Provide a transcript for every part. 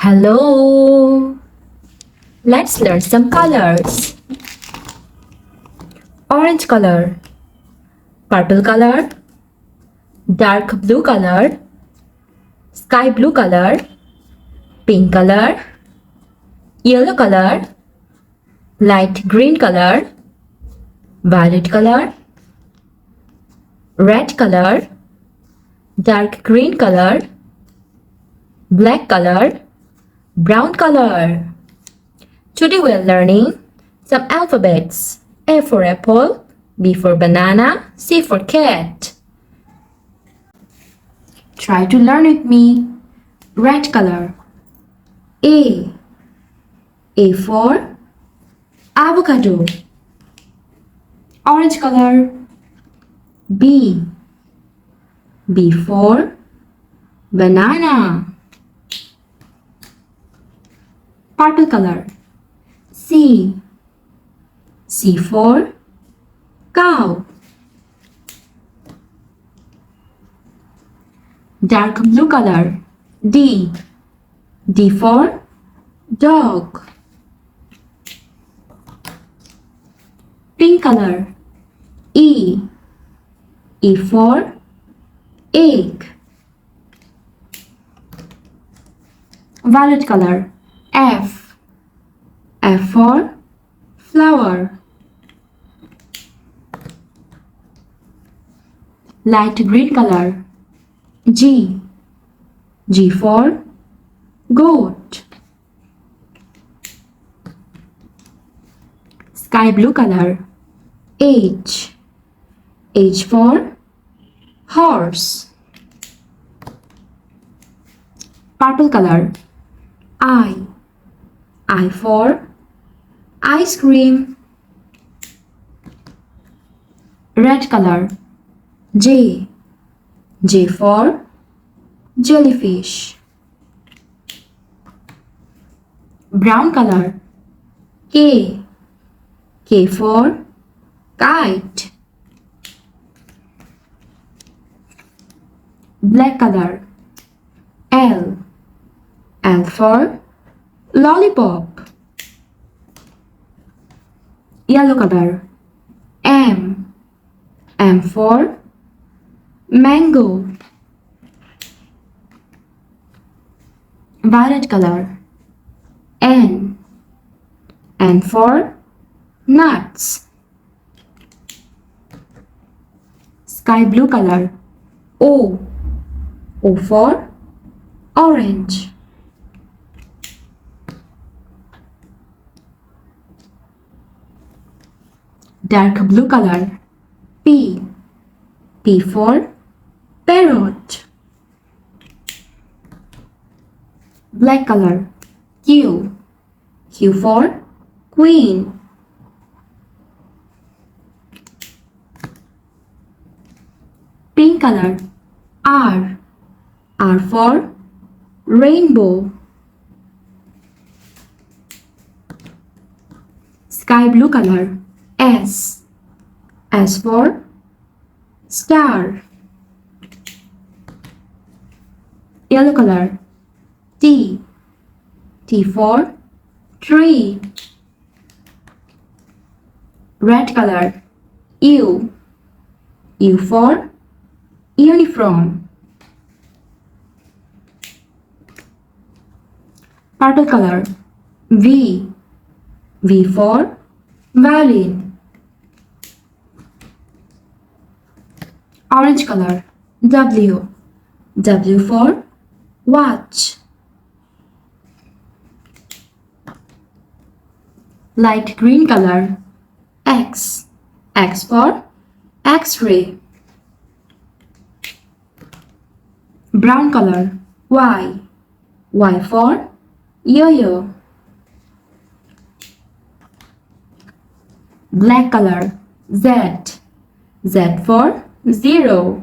Hello! Let's learn some colors. Orange color, purple color, dark blue color, sky blue color, pink color, yellow color, light green color, violet color, red color, dark green color, black color, brown color. Today we are learning some alphabets. A for apple, B for banana, C for cat. Try to learn with me. Red color. A. A for avocado. Orange color. B. B for banana. Purple color. C. C for cow. Dark blue color. D. D for dog. Pink color. E. E for egg. Violet color. F. F for flower. Light green color. G. G for goat. Sky blue color. H. H for horse. Purple color. I. I for ice cream. Red color. J. J for jellyfish. Brown color. K. K for kite. Black color. L. L for lollipop. Yellow color. M. M for mango. Violet color. N. N for nuts. Sky blue color. O. O for orange. Dark blue color. P. P for parrot. Black color. Q. Q for queen. Pink color. R. R for rainbow. Sky blue color. S. S for star. Yellow color. T. T for tree. Red color. U. U for uniform. Purple color. V. V for violin. Orange color. W. W for watch. Light green color. X. X for X-ray. Brown color. Y. Y for yo-yo. Black color. Z. Z for zero.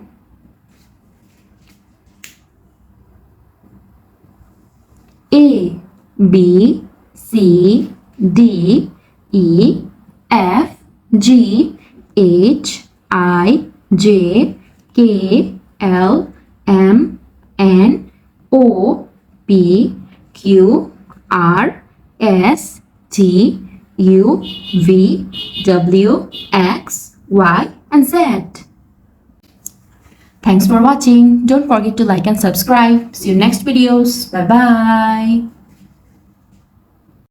A. B. C. D. E. F. G. H. I. J. K. L. M. N. O. P. Q, R, S, T, U, V, W, X, Y, and Z. Thanks for watching. Don't forget to like and subscribe. See you next videos. Bye bye.